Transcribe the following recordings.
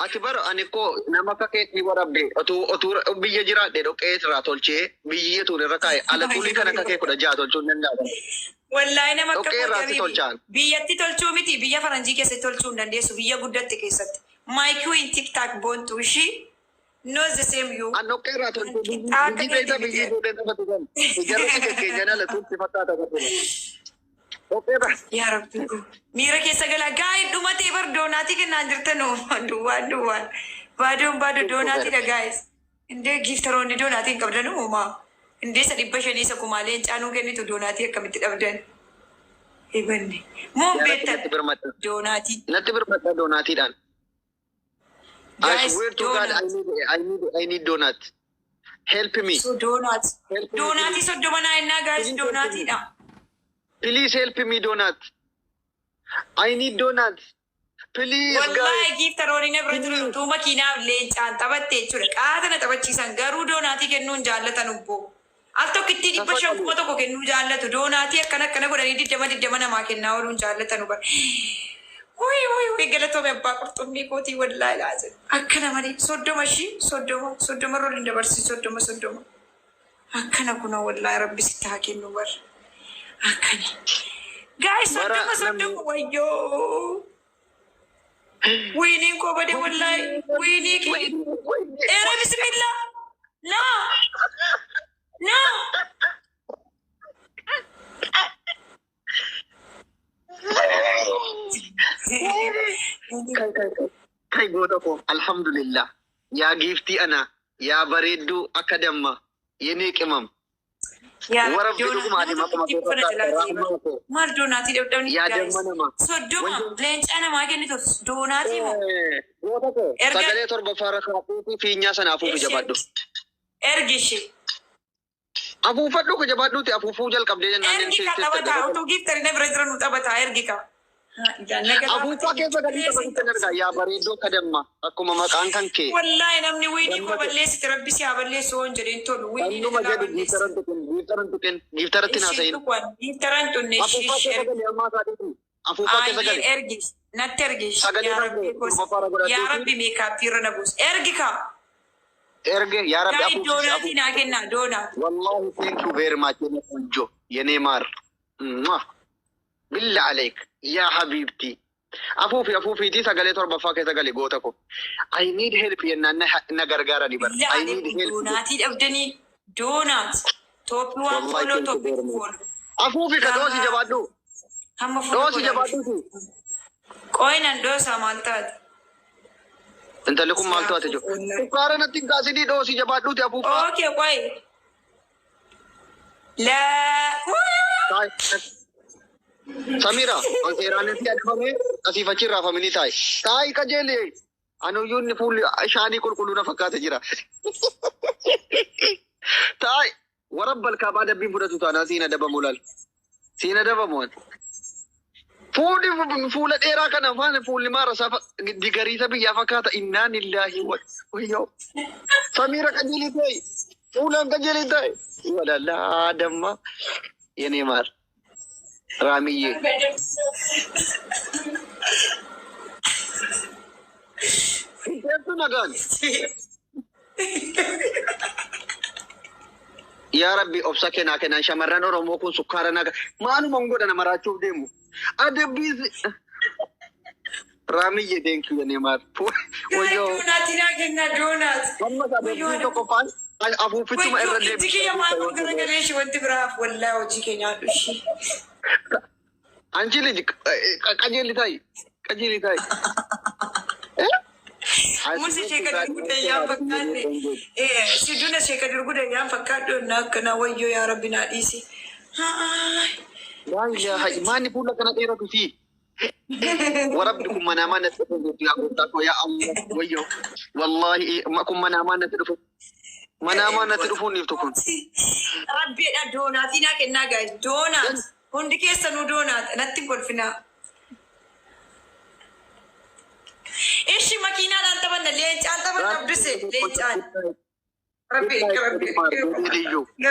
Ati bara ani ko nama kakek ni warabde otu biyya jiraadhe dhoqee irraa tolchee biyyi tun irra kaa'e ala tulii kana kakee kudha ja'a tolchuun danda'a. Wallahi nama akka dhoqee irraatti tolchaan. Biyyatti tolchuu miti biyya faranjii keessatti tolchuu hin dandeessu biyya guddatti keessatti. Maayikiu in tiktak boontu ishii knows the same you. An dhoqee irraa tolchuu biyyi beekta biyyi fuudhee qabatu kan ijarri kekkeenyaan ala tuutti fakkaata qabatu. Ya Rabbi, mira keessa gala gaa'id dhumatee bar doonaatii kennaan jirtanu duwwaan baado doonaatii dha gaa'is indee giiftaroonni doonaatii hin qabdan uumaa indee isa 500 isa kumaalee caanuu kennitu doonaatii akkamitti dhabdan eebanne moon beektan doonaatii natti birmadha doonaatiidhaan. I swear to God, I need donut. Help me. So donut soddoma naa ennaa gaa'is doonaatiidha. Please help me donut. I need donut. Please wallahi giiftaroonni na bira jiru utuu makiinaaf leencaan taphatte jechuudha qaatana taphachiisan garuu doonaatii kennuun jaallatan ubbo al tokkitti 500 kennuu jaallatu doonaatii akkana godhanii 20 namaa kennaa ooluun jaallatan ubar Woi galatoome abbaa qurxummii kootii wallahi laazim akkana malee soddoma rooliin dabarsi soddoma akkana kuna wallahi rabbi sitti haa kennu bar akkani guys soddoma wayyoo Winning ko bade wallahi winning ki era bismillah no kai goda ko alhamdulillah ya gifti ana ya baredu akadamma yene qimam ya warab bidu kuma ni makama ko mal donati dawdawni ya demmanama soddoma leencana maageni to donati mo goda ko sagale torba fara kaafuti finya sana afu jabaddu ergishi afu faddu ko jabaddu ti afu fujal qabde nan ergi ka tabata auto giftar ne bredra nu tabata ergi ka afu fa ke sagale tabata nerga ya baredo kadamma akuma makan kanke wallahi namni wini ko balleesi rabbi si aballeeso on jedin to wini no magadi giftaran tuken giftaratti na sayin giftaran to ne afu fa ke sagale amma saadi afu fa ke sagale ergi natergi ya rabbi me ka pirana bus ergi ka erge ya rabbi afu donati na kenna donat wallahi thank you very much jo yene mar billah عليك يا حبيبتي afuufi ti sagale torba fa ke sagale goota ko I need help yenna na gargara ni bar I need help donati dabdani donat top one follow top one afuufi ka dosi jabaddu hamma dosi jabaddu koinan dosa maltat انت لكم مالتو اتجو قارن تنقاسدي دوسي جبادو تي ابو اوكي كوي لا سميرا ايران تي ادبمه اسي فچرا فاميلي تاي كجيلي انو يون فول شاني كلنا فكات جرا تاي ورب الكعبه دبي فرتو تانا سينا دبمولال سينا دبمون فول ايرا كان فان فول ما رسا دي غريسه بيا فكات انا لله ويو سميرا كجيلي تاي فول كجيلي تاي ولا لا دم يني مار رامي يا ربي أبسكنا كنا شمرنا نورموكون سكارنا ما أنا مونغودا نمراتشوف ديمو أدبيز رامي يدينك يا نيمار ويو دوناتنا كنا دونات ويو توكوفان أبو فتو ما إرد ويو تيجي يا مانو كنا ليش وانت براف ولا وجيكي نادو شيء Anjili kajeli tai. Musi sheka durgude ya fakkanne siduna sheka durgude ya fakkado nakana wayyo ya rabbi na disi ya imani pula kana dera tu fi warabbikum manamana tadfu ya qutako ya Allah wayyo wallahi makum manamana tadfu ni tukun rabbi da donatina kenna guys donat hundi keessa nu donat natti golfina ishi makina dan tabanna lencaan tabanna abduse lencaan rabbi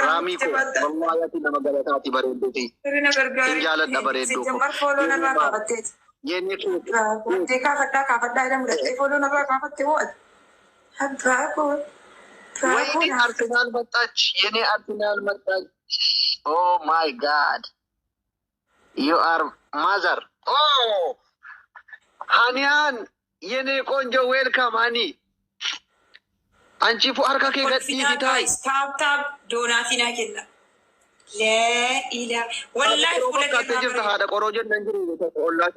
rami ko wallahi ati nama galatati bareeddoti rina gargaari injala da bareeddo jambar follow na qabatte Jennee koo. Wanti kaafadhaa jedhamu dhaqee fooloo narraa kaafatte moo abbaa koo. Wayne Arsenal መጣች የኔ አርሰናል መጣች oh my god you are mother oh Hanian የኔ ቆንጆ ዌልካም አኒ አንቺ ፉ አርካ ከገዲ ዲታይ ታፕ ዶናቲና ከላ ለኢላ ወላሂ ሁለት ከጅርታ ሀደ ቆሮጀን እንግሪ ኦላኬ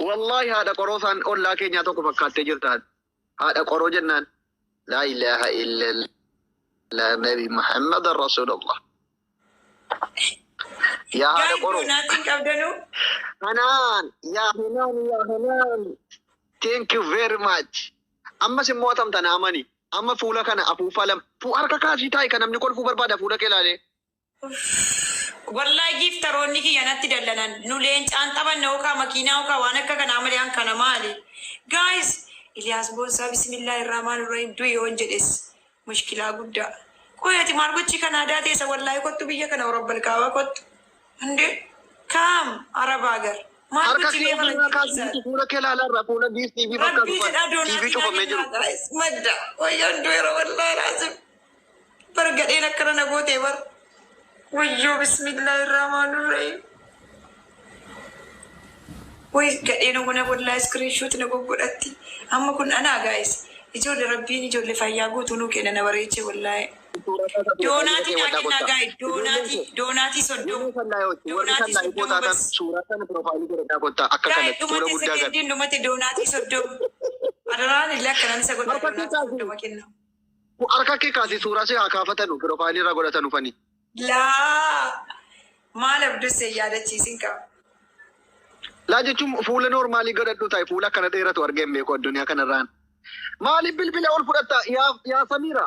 والله هذا قروسان اولا كينيا تو فكات جرتا هذا قروجنان لا إله إلا الله نبي محمد رسول الله يا هذا قرو حنان يا حنان thank you very much أما سمواتم تنامني أما فولا كان أبو فلم فو أركا كاسي تاي كان أمني كل فو بربادة فولا كلالي والله giftoroonni kiyya natti dallanan nu leencaan taphanna okaa makiinaa okaa waan akka kanaa malee an kana maali guys Iliyaas Boonsaa bismillaahi irrahmaan irrahiim du'i yoon jedhes mushkilaa guddaa qoyati maal gochi kanaadaa teessa wallaahi kottu biyya kana rabbal kaabaa kottu hinde kaam araba agar maal gochi biyya kana keessa fuula kelaalarra fuula diis TV bakka rabbii jedhaa TV cufamee jiru madda wayyan du'eera wallaahi raazim bargadheen akkana na gootee bar wayyo bismillaahi irrahmaan irrahiim way gadheen guna bollaa screenshot na goggodhatti amma kun anaa guys ijoollee rabbiin ijoollee fayyaa guutuu nuu kenna na bareeche wallaahi doonaatii naa kennaa gaay doonaatii soddoma suuraa kana profaayilii godhadhaa kottaa akka kanatti suura guddaa gad dhumate doonaatii soddoma adaraan illee akkanaan isa godha doonaatii soddoma kenna harka kee kaasii suuraa si haa kaafatanu profaayilii irraa godhatanu fanii laa maal abdussee yaadachiisin qaba laa jechuun fuula noormaalii godhadhu taa'e fuula akkana dheeratu argeen beeku addunyaa kanarraan maaliif bilbila ol fudhatta yaa Samiira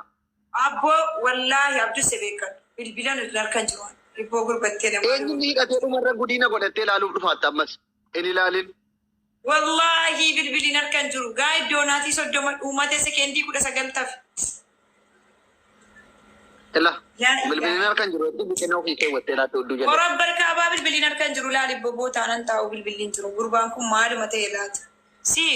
abboo wallaahi abdussee beekan bilbila nuti harkan jiru ribboo gurbattee nama eenyuun hidhatee dhumarra gudiina godhattee ilaaluuf dhufaatta ammas hin ilaalin wallaahi bilbiliin harkan jiru gaa doonaatii soddoma uumate sekendii 19 ila bilbiliin harkan jiru hedduu biqilaa ofii keewwattee laatti hedduu jala Rabbal kaabaa bilbiliin harkan jiru laali bobbootaan taa'u bilbiliin jiru gurbaan kun maaluma ta'e laata si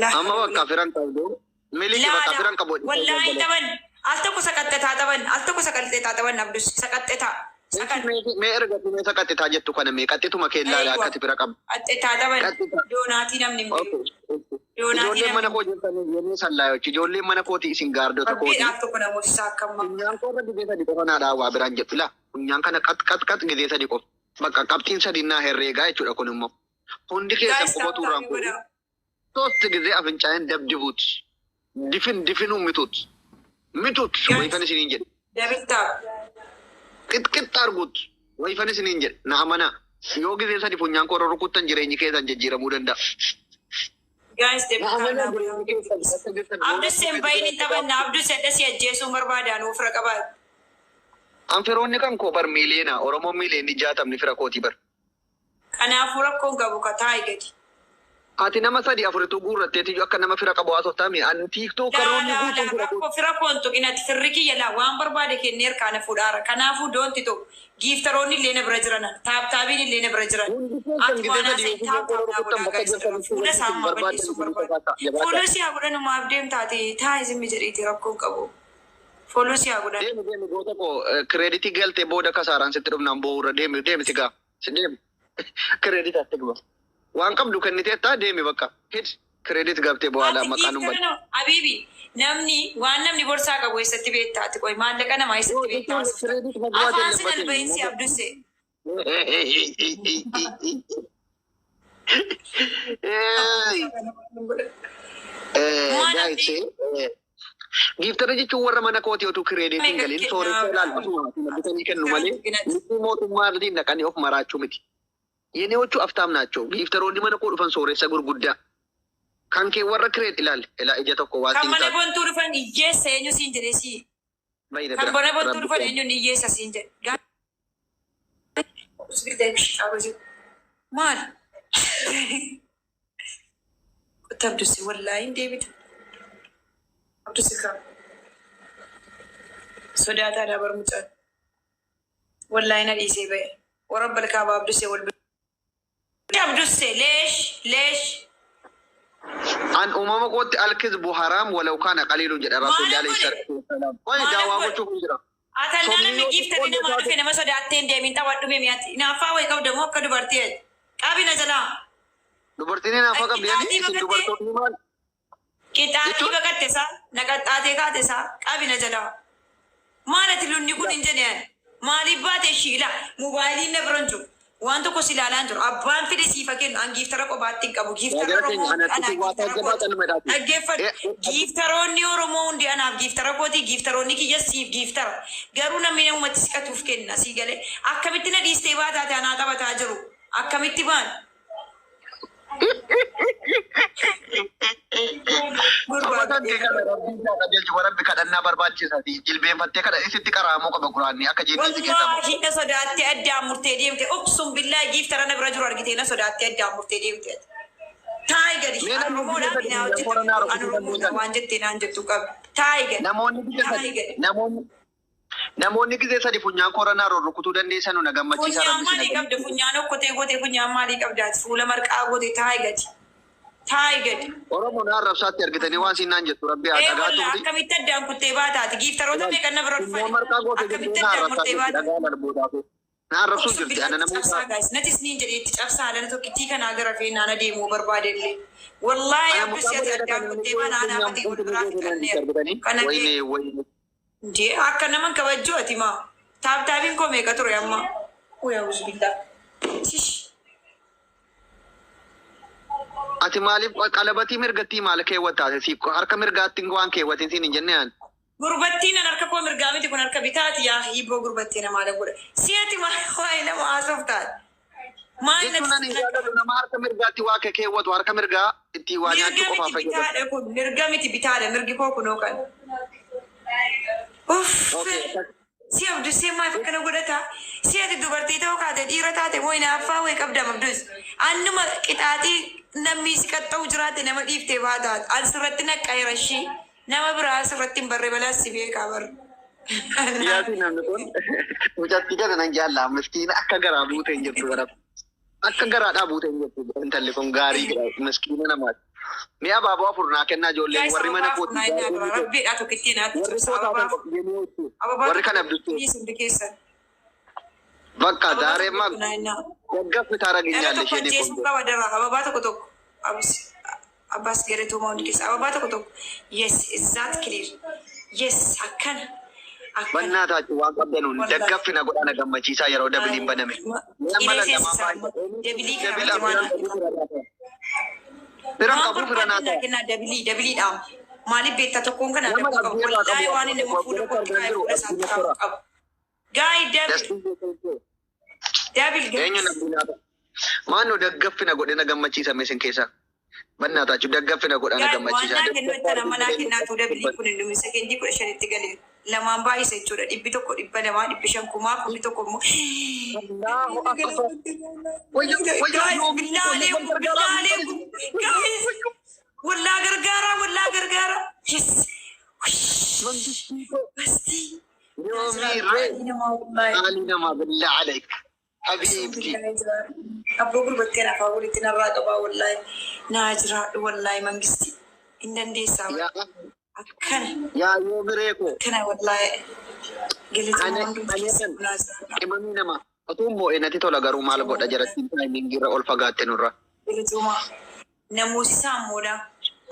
amma bakka firan qabdu miliki bakka firan qabu wallaahi taban al tokko saqattetaa taban abdus saqattetaa mee erga mee saqattetaa jettu kana mee qaxxituma keellaa akkati fira qabu qaxxetaa taban doonaatii namni ijoolleen mana koo jirtanii yemmuu sallaayochi ijoolleen mana kooti isin gaardota kooti abdiidhaaf tokko namoota isaa akkamma funyaan koorra gidee sadi qofa naa dhaawaa biraan jettu la funyaan kana qat gidee sadi qofa bakka qabxiin sadi naa herreegaa jechuudha kun immoo hundi keessan qubatu irraan kun ሶስት ጊዜ አፍንጫዬን ደብድቡት ድፍኑ ምቱት ወይፈን ሲኒን ጀድ ደብታ ቅጥቅጥ አርጉት ወይፈን ሲኒን ጀድ ናአመና ዮ ጊዜ ሰዲ ፉኛን ኮሮ ሩኩተን ጅሬኝ ከዛን ጀጂረሙ ደንዳ ጋይስ ደብታ አብዱስ ሰምባይኒ ተበና አብዱስ ሰደስ የጀሱ መርባዳ ነው ፍረቀባ አንፈሮኒ ከን ኮበር ሚሊየና ኦሮሞ ሚሊየን ጃታም ንፍረኮቲ በር ከናፉ ረኮን ገቡ ከታይ ገዲ ati nama sadi afuritu guurratteeti akka nama fira qabu haasoftaami ani tiiktookkaroonni guutuun fira qabu fira koontu inati firri kiyya laa waan barbaade kenneer kaana fuudhaara kanaafuu doonti to giiftaroonni illee na bira jiran taaptaabiin illee na bira jiran ati waan asii fuula saamaa balleessuu barbaade fuula si haa godhanuma abdeem taate taa'izimmi jedheeti rakkoon qabu fuula si haa godhan deemi goota koo kireeditii galtee booda kasaaraan sitti dhufnaan boorra deemi sigaa si deemi kireedit atti guba waan qabdu kenniteettaa deemi bakka hid kireedit gabtee booda maqaanum bada habiibi namni waan namni borsaa qabu eessatti beektaati qoy maallaqa namaa eessatti beektaa afaan sinan bahinsi abduse giiftara jechuun warra mana kooti otuu kireeditiin galiin sooressa ilaalfatu bitanii kennu malee miti mootummaatiin dhaqanii of maraachuu miti የኔዎቹ አፍታም ናቸው ጊፍተሮኒ መነ ኮ ዱፈን ሶሬሳ ጉርጉዳ ካንኬ ወረ ክሬት ይላል ኤላ እጀ ተኮ ዋሲን ከመነ ቦንቱ ዱፈን ኢየስ ሄኙ ሲንጀሲ ከመነ ቦንቱ ዱፈን ሄኙ ኢየስ ሲንጀ ጋ ስቢደሽ አሮዚ ማን ተብዱሲ ወላሂ ዴቪድ አብዱሲ ካ صداتا دبر متى والله أنا ليسي بي ورب الكعبة عبدوسي عبدوسي ليش عن قلت الكذب حرام ولو كان قليل جدا رسول عليه الصلاة والسلام وين دعوة وجهه أتانا ميجيف ترينا ما رفينا ما صدقتين دي من تودو مياتي نافا ويكو دمو كدو برتين أبي نزلا dubartiin naafaa qabdi isin dubartoonni maal kitaabni bakkatte isaa naqaxxaatee kaate isaa qabina jalaa maalati lunni kun hin jeneen maaliif baate shiila moobaayiliin na biran jiru waan tokko si ilaalaan jiru abbaan fide siifa kennu an giiftara qobaatti hin qabu giiftara oromoo dhaggeeffadhu giiftaroonni oromoo hundi anaaf giiftara kooti giiftaroonni kiyya siif giiftara garuu namni namumatti siqatuuf kenna sii galee akkamitti na dhiistee baataate anaa taphataa jiru akkamitti baan warabbi kadhannaa barbaachisaati jilbeenfattee kadha isitti qaraamoo qaba quraanni akka jeenisi keessa sodaattee addaan murtee deemte obsun billaa giiftara na bira jiru argitee na sodaattee addaan murtee deemte taayi gadi oromoodhaaf naa hojjetu waan jettee naan jettu qabu taayi gadi namoonni gisee sadi funyaan koronaa rorrukutuu dandeessan na gammachiisa funyaan maalii qabda funyaan okkotee gootee funyaan maalii qabdaati fuula marqaa gootee taayi gadi oromoon arrabsaatti argitanii waan siinaan jettu rabbi haa dhagaatu akkamitti addaan kuttee baataati giiftaroota meeqa na bira dhufani akkamitti addaan kuttee baataati na arrabsuu jirti ana namuu natis niin jedheetti cabsaa dana tokkittii kanaa gara feenaan adeemuu barbaadellee wallaahi abbisi ati addaan kuttee baanaa naafati gurguraa fixanneera kana Jee akka naman kabajjoo ati maa taaptaabiin koo meeqa ture amma uyaa usbillah ati maaliif qalabatii mirgattii maal keewwattaate si harka mirgaatti waan keewwatin siin hin jenneen gurbattiin an harka koo mirgaa miti kun harka bitaati yaa hibboo gurbattii namaa dhabudha si ati waa'ee nama haasoof taate jechuun nama harka mirgaatti waa keewwatu harka mirgaa itti waa nyaachuu qofaa fayyadamu mirga miti bitaadha mirgi koo kunoo kan si abdusee maaf akkana godhata si ati dubartii ta'uu kaate dhiira taate moo hinaaffaa way qabda abdus annuma qixaaxii namni si qaxxa'u jiraate nama dhiiftee baataat an sirratti naqqa'eera ishii nama biraa sirratti hin barre balaas si beekaa barre. Yaati namni kun mucatti gada nan jaallaa miskiina akka garaa buutee hin jirtu gara akka garaadhaa buutee hin jirtu intalli kun gaarii miskiina namaati. Mi'a baaboo afur naa kennaa ijoollee warri mana rabbiidhaa tokkittiin warri kan abdutti bakka daareemmaa gaggafni taara ginyaalle isheen jeesuu qaba darraa ababaa tokko abbas gareetuuma hundi keessa ababaa tokko yes izzaat kiliir yes akkana bannaa taatu waan qabdanuun daggaffina godhana gammachiisaa yeroo dabiliin baname dabilii kana Firan qabu firan haa dabilii dhaam maaliif beektaa tokkoon kana dhabuu qabu wallaahi waan inni nama fuudha kootti kaa'ee fuudha isaatti kaa'uu qabu gaayi dabil maannu daggaffina godhana gammachiisame isin keessa bannaa taachuu daggaffina godhana gammachiisaa waan naa kennu itti nama naa kennaatu dabilii kun hin dhumise keenjii 15 galee lamaan baay'isa jechuudha 100 200 500 1,000 tokko wallaa gargaara yes Ali nama billah alaik habibti abbo gurbattee afaa walitti narraa qabaa wallaahi naa jiraadhu wallaahi mangisti hin dandeessaa akkana yaa yoo bireeko kana wallaahi qimamii nama otuun moo'ee natti tola garuu maal godha jarattiin taayimingiirra ol fagaatte nurra bilituma namooti saammoodha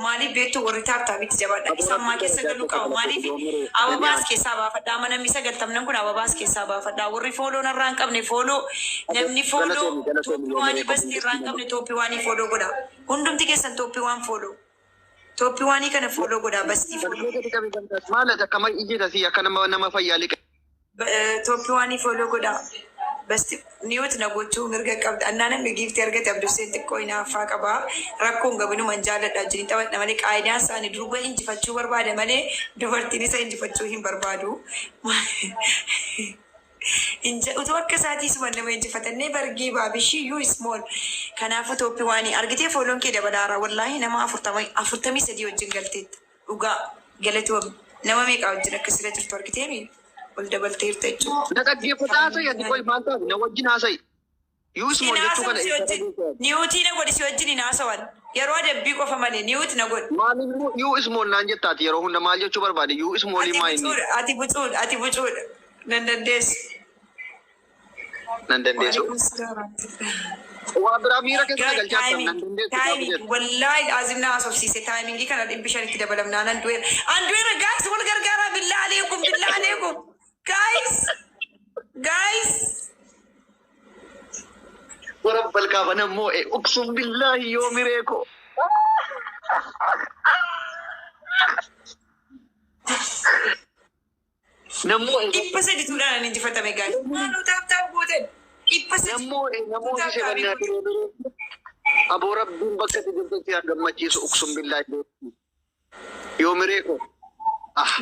maaliif beektu warri taaptaabitti jabaadha isaan maa keessa galuu qaba maaliif ababaas keessaa baafadhaa mana namni 90 kun ababaas keessaa baafadhaa warri fooloo narraa hin qabne fooloo namni fooloo tooppii waanii basti irraa hin qabne tooppii waanii fooloo godha hundumti keessan tooppii waan fooloo tooppii waanii kana fooloo godha basti fooloo maalat akkama ijjita si akka nama fayyaalii tooppii waanii fooloo godha basti niyooti na gochuu mirga qabda annaa namni giiftii argate abdurseen xiqqoo hinaaffaa qabaa rakkoon gabinuman jaalladhaa jirin taphadha malee qaayidaan isaanii durba injifachuu barbaada malee dubartiin isa injifachuu hin barbaadu utuu akka isaatii suman nama injifatannee bargii baabishii yuu ismool kanaafu tooppii waanii argitee fooloon kee dabalaara wallaahi nama 43 wajjin galteetta dhugaa galatoom nama meeqaa wajjin akkasirra jirtu argitee والدبل تيرتجو نتاجي فتاة يا دكتور ما أنت نوجينا سي يوسف مولد شو كان نيوتي نقول سوجي ناسوان يروح دبيكو فمالي نيوت نقول ما يو اسمه نانجة تاتي يروح نمالي شو بربادي يو اسمه لي ما يني أتي بطول نندس نندس وابرا ميرا كيسا قال جاتا نندس تايمينج والله العظيم ناس اوف سيسي تايمينج كان الامبيشن كده بلمنا اندوير جايز والغرغره بالله عليكم جايز ورب الكعبة مو اقسم بالله يوم ريكو نمو إبسة تولana ننتي فتامي guys ما نو تاب بوتن إبسة نمو سيبنا أبو رب بكت جبت يا جماعة يسوع اقسم بالله يوم ريكو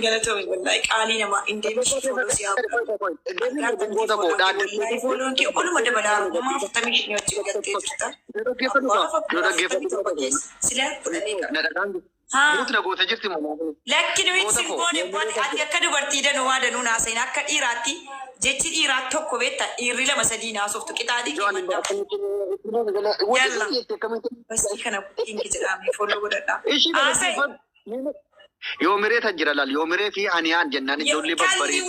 Galatoon wallahi qaalii namaa hin deemne fooloo fooloon kee oluma dabalaa uumamaa 45 wajjin galtee jirta. Silaa lakkin wiitsi goone ati akka dubartii danumaa danuu naasayin akka dhiiraatti jechi dhiiraatti tokko beetta dhiirri lama sadii naasoftu qixaaxii keemanda. Yalla basii kana ingi jedhame fooloo godhadhaa. Haasayi. يومري تجرلال يومري في عنيان جنان جولي ببري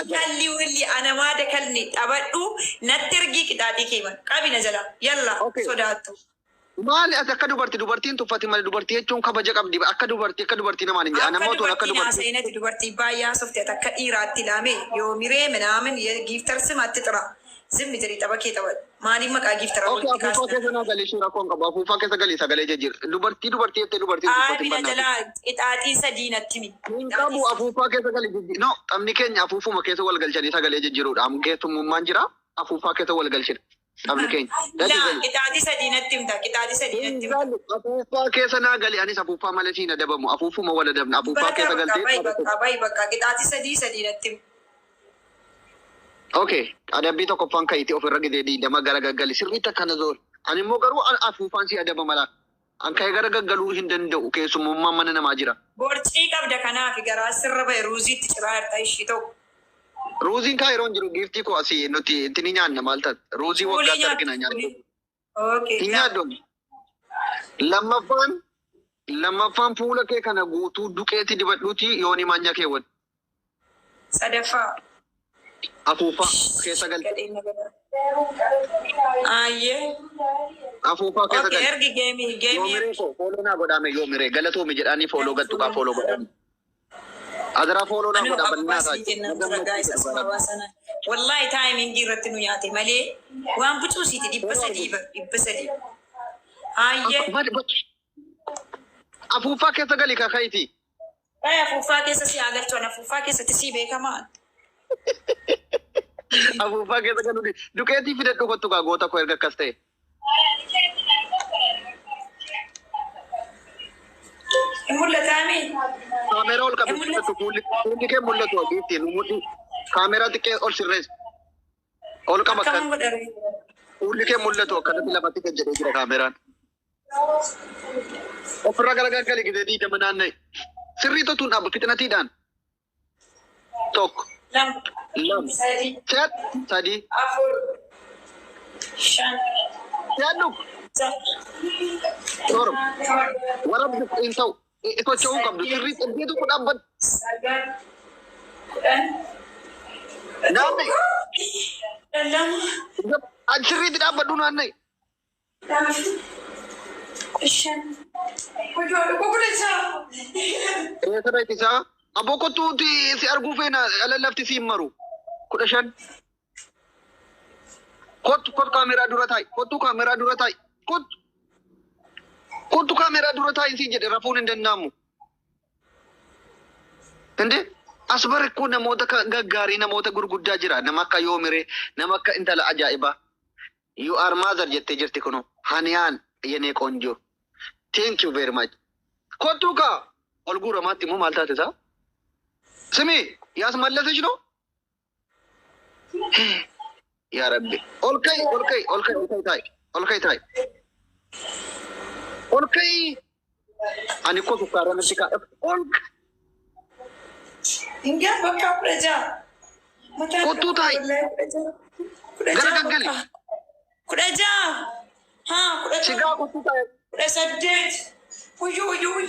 كالي ولي أنا ما دكلني أبدو نترجي كتادي كيمان قابي نزلا يلا صداتو مالي أتكا دوبرتي أنتو فاطمة دوبرتي أنتو كبجك أبدي أكا دوبرتي نماني أنا موتو أكا دوبرتي ناسينة دوبرتي بايا صفتي أتكا إيراتي لامي يومري منامن يجيف ترسم أتترا زمي جري تبكي تبا ماني مكا جيف ترا أوكي أفوفا كيسا ناقلي شورا كون كبا أفوفا كيسا قلي ساقلي جير دوبرتي بنا جلا إتاتي سدينة تيمي كابو أفوفا كيسا قلي جير نو أمني كين أفوفو ما كيسا والقل جاني ساقلي جيرو أم كيسا ممانجرا أفوفا كيسا والقل شير أمني كين لا إتاتي سدينة تيم دا إتاتي سدينة تيم أفوفا كيسا ناقلي أنيس أفوفا مالسينا دبمو أفوفو ما ولا دبنا أفوفا كيسا قلتي باي بكا إتاتي سدينة تيم Okay, ada bito ko pang kaiti offer ragi dedi dama garagagali sirita kanazol. Ani mo garu afu fansi ada bamala. An kay garagalu hindan do ke sumumma manana majira. Borchi kabda kana fi gara sirra bay ruzi tichrar tay shito. Ruzi ka iron jiru gifti ko asi nuti tini nyanna malta. Ruzi wagga tarkina nyanna. Okay. Inya don. Lamma fan pula ke kana gutu duketi dibadluti yoni manya ke wad. Sadafa. Afufa keessa galte. Ayyee. Afufa keessa galte. Ergi geemii. Yoomiree ko fooloo naa godhame yoomiree galatoomi jedhanii fooloo gattu kaa fooloo godhame. Adara fooloo naa godha bal'inaa ta'a. Wallahi taayimingii irratti nu nyaate malee waan bucuusiiti 300. Ayyee. Afuufaa keessa gali kakaiti. Afuufaa keessa si agartuun afuufaa keessatti si beekamaa. Afuufaa keessa galuun dukeetii fidadhu kottu kaa goota koo erga akkas ta'e. Mul'ataami. Kaameraa ol qabu fidadhu fuulli kee mul'atu ogeettiin umutti kaameraa xiqqee ol sirreessa. Ol qaba akkan fuulli kee mul'atu akkanatti lafatti kan jedhee jira kaameraan. Ofirraa garagalgali gidee diidama naanna'e. Sirrii totuun dhaabbu fixinatiidhaan. Tokko. Lam. Sadi. Afur. Shan. Yaaddu. Torba. Warabdu hin ta'u. Socho'uu qabdu. Sirrii xibbeetu kun dhaabbatu. Sagal. Kudhan. Naanna'e. Lama. Sirriitti dhaabbadhu naanna'e. Shan. Kukuleessa. Eessa isaa? Aboo kottuuti si arguu feena lafti si hin maru. 15. Kottu kaameraa dura taa'i. Kottu kaameraa dura taa'i. Kottu kaameraa dura taa'i si jedhe rafuun hin danda'amu. Inde as barekkuu namoota gaggaarii namoota gurguddaa jira. Nama akka Yoomiree, nama akka intala ajaa'ibaa. You are mother jettee jirti kuno. Haniyaan yenee qoonjoo. Thank you very much. Kottu kaa ol guuramaatti immoo maal taate isaa? ስሚ ያስመለሰች ነው ያ ረቢ ኦልከይ አኒ እኮ ሱካራ ነጥቃ ኦልክ እንጋ በቃ ብረጃ Kottuu taa'e. Garagaggale. Kudha ja'a. Haa kudha Sigaa kottuu taa'e. kudha saddeet. Uyyuu.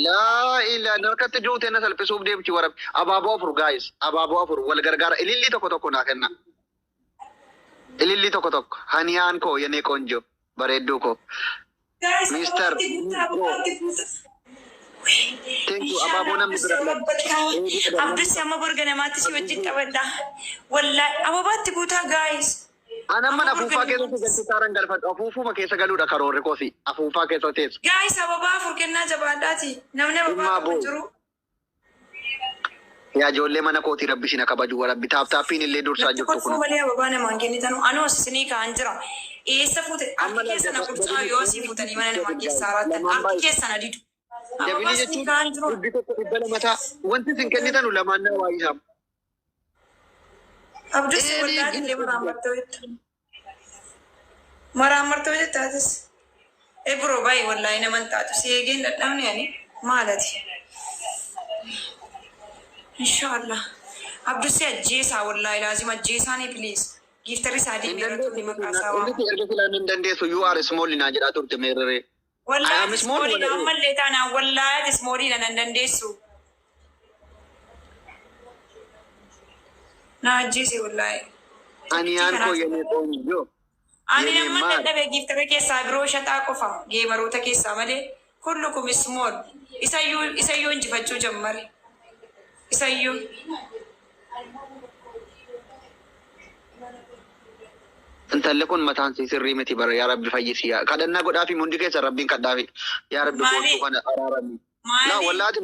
Laa ilaa narkatti duute na salphisuuf deemti warab. Abaaboo afur guys. Abaaboo afur wal gargaara. Ilillii tokko naa kenna. Ilillii tokko. Haniyaan koo yennee qoonjoo. Bareedduu koo. Mister. Thank you. Abaaboo namni bira. Abdus amma borga namaatti si wajjin qabadha. Wallahi ababaatti guutaa guys. Ana mana afuufaa keessatti galti taaraan galfadhu. Afuufuma keessa galuudha karoorri koosi. Afuufaa keessa teessu. Guys ababaa afur kennaa jabaadhaati. Namni ababaa qabu jiru. Yaa ijoollee mana kootii rabbi isin kabaju warabbi taaptaappiin illee dursaa jirtu kun. Malee ababaa namaan kennitan anoo isinii kaan jira. Eessa fuute harki keessan afuucaa yoo si fuutanii mana namaa keessaa raattan harki keessan adidu. Jabinii jechuun dubbi tokko dhibba lamataa wanti isin kennitan lamaan naa waa isaam. Abdus wallahi illee maraamartoo jettaatis. Ebro baay'ee wallahi naman taatu si eegeen dadhabne ani maalati. Inshallah. Abdus ajjeesaa wallahi laazim ajjeesaanii please. Giftari saadii meerratti maqaasaa waa. Inni erga filaan hin dandeessu you are small naa jedhaa turte meerree. Wallahi small na ammallee taanaan wallahi small na nan dandeessu. Na ajjeese wallahi. Ani yaan koo yennee qoonjoo. Ani nama dadhabee giftara keessaa biroo shataa qofa geemaroota keessaa malee kullukum small. Isayyuu injifachuu jammare. Isayyuu. Intalli kun mataan si sirrii miti bara yaa rabbi fayyisi yaa kadhannaa godhaafi hundi keessa rabbiin kadhaafi yaa rabbi gootuu kana araarami. Laa wallaati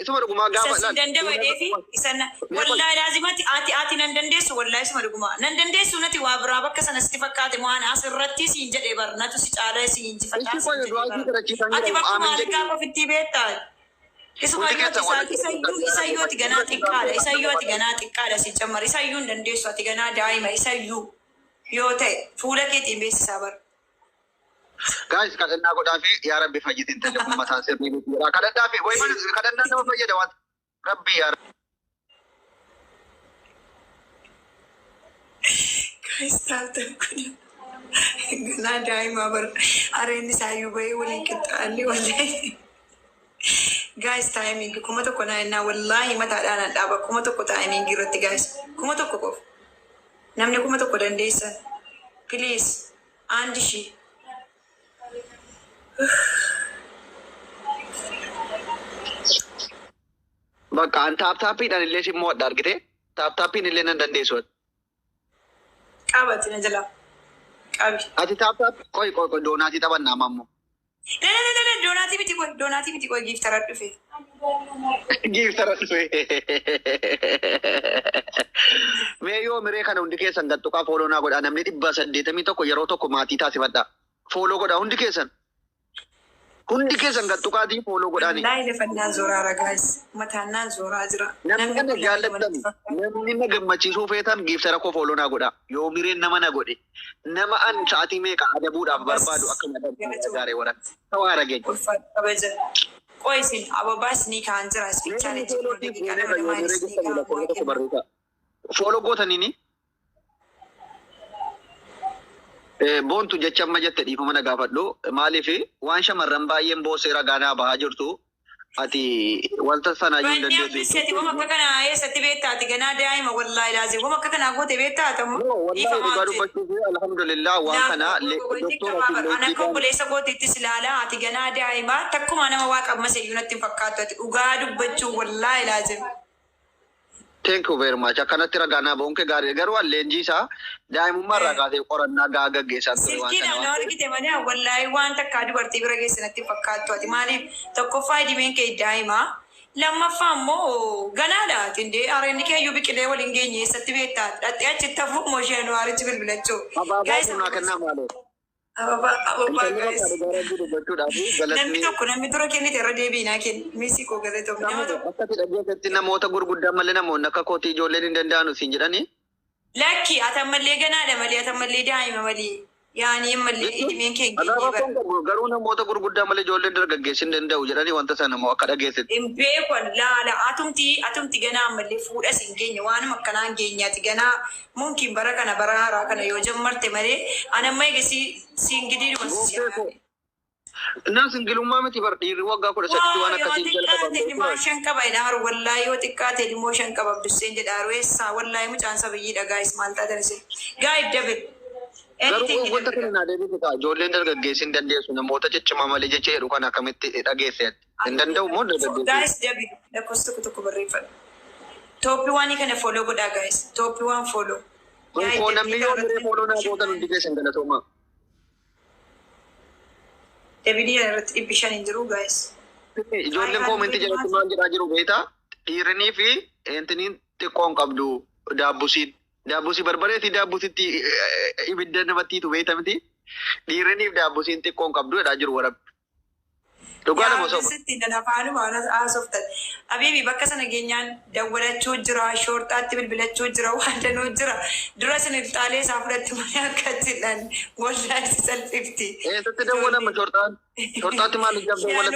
isuma dhugumaa gaafa laal. Isa dandamadeefi isana wallahi laazimati ati nan dandeessu wallahi isuma dhugumaa nan dandeessu nati waa biraa bakka sana sitti fakkaate moo ana asirratti siin jedhee bar natu si caalaa siin injifadhaa. Ati bakka maali gaafa ofitti beektaa. Isayyuu ati ganaa xiqqaadha si cammar isayyuu hin dandeessu ati ganaa daa'ima isayyuu yoo ta'e fuula keetiin beeksisaa bara. Guys kadhannaa godhaafi yaa rabbi fayyitiin intalli kun mataan sirrii miti jedhaa kadhannaafi kadhannaa nama fayyada waan rabbi yaa rabbi. Guys taatan kun ganaa daa'imaa bara areenni isaayyuu bahee waliin qixxaalli wallahi. Guys timing kuma tokko naa ennaa wallahi mataadhaan dhaaba kuma tokko timing irratti guys kuma tokko qofa namni kuma tokko dandeessan please and she bakka an taaptaappiidhaan illee simmoo adda argite taaptaappiin illee nan dandeessu. Qabati na jala qabi. Ati taaptaappi qoy doonaatii taphannaa mammoo. Doonaatii miti qoy giiftara dhufe. Giiftara dhufe. Mee yoo miree kana hundi keessan gattuqaa fooloo naa godhaa namni 881 yeroo tokko maatii taasifadha. Fooloo godhaa hundi keessan. Hundi keessan gattuqaatii fooloo godhaani. Wallahi lafannaan zoraara guys. Mataannaan zoraa jira. Namni kana jaallattan namni na gammachiisuu feetan giiftara koo fooloo naa godhaa. Yoo mireen nama na godhe. Nama an sa'aatii meeqa adabuudhaaf barbaadu akka madda gaaree waran. Tawaa rageenya. Kabaja. Qoisin ababaa isinii kaan jira ispiichaalitti. Fooloo gootaniini. Boontu jecha amma jette dhiifama na gaafadhu. Maaliif waan shamarran baay'een boosee ragaanaa bahaa jirtu. Ati wanta sana iyyuu hin dandeessu. Wama akka kanaa eessatti beektaati ganaa daa'ima wallaahi laazee wama akka kanaa goote beektaatamu. Wallaahi dhugaa dubbachuuf alhamdulillah waan kana ana akka obboleessa gooteettis ilaalaa ati ganaa daa'ima takkuma nama waaqa ammas iyyuu natti hin fakkaatu ati dhugaa dubbachuu wallaahi laazee. Thank you very much. Akkanatti ragaanaa boonke gaarii garuu leenjii isaa daa'imummaa irraa kaasee qorannaa gahaa gaggeessaa ture waan kana. Silkiidhaan argite malee wallaahi waan takkaa dubartii bira geessanatti fakkaattu ati maaliif tokkoffaa dhibeen kee daa'imaa lammaffaa immoo ganaadha tindee areenni kee iyyuu biqilee waliin geenye eessatti beektaa dhattee achitti hafuu moshee nuwaarichi bilbilachuu. Abaabaa humnaa kennaa maaloo? Ababaa guys. Namni tokko namni dura kennite irra deebiinaa kenni miisii koo galatoomne nama tokko. Akkati dhageessatti namoota gurguddaan malee namoonni akka kootii ijoolleen hin danda'anu siin jedhanii. Lakki atammallee ganaadha malee atammallee daa'ima malee yaani mallee idimeen kee Alaabaa geenye kun qabu garuu namoota gurguddaa malee ijoolleen dargaggeessi hin danda'u jedhanii wanta sana immoo akka dhageessetti. hin beekon laala atumti ganaa mallee fuudhas hin geenye waanuma akkanaa hin geenyaati ganaa munkiin bara kana bara haaraa kana yoo jammarte malee anamma eegasi siingidii dhuma Naa singilummaa miti bar dhiirri waggaa 18 waan akkasiin jalqabamu. Yoo shan qaba idaaru wallaahi yoo xiqqaate limoo shan qaba dusseen jedhaaru eessaa wallaahi mucaan sabayyii dhagaa ismaal taatan isin gaa'ib dabil. Garuu wanta kana naa deebisu ta'a ijoolleen dargaggeessi hin dandeessu namoota ciccimaa malee jecha jedhu kan akkamitti dhageesse hin danda'u moo dargaggeessi. Gaa'is dabil lakkoofsa tokko barreeffadha. Tooppii waanii kana fooloo godhaa gaa'is tooppii waan fooloo. Namni yoo biree fooloo naa gootan hundi keessan galatoomaa. Dabilii irratti 500 hin jiru gaa'is. Ijoolleen koomentii jalatti maal jedhaa jiru beektaa? Dhiiranii fi intiniin xiqqoon qabdu daabbusiin. Daabbusi barbareeti daabbusitti ibidda namatti hiitu beekta miti. Dhiiranii fi daabbusiin xiqqoon qabdu jedhaa jiru warabbi. Dhugaa nama soba. Yaabisitti nan afaanuma haasoftan. Abiibi bakka sana geenyaan dawwalachuu jira, shoorxaatti bilbilachuu jira, waan danuu jira. Dura sin iltaalee isaa fudhatti malee akkasiidhaan wallaahi salphifti. Eessatti dawwalama shoorxaatti maaliif dawwalata?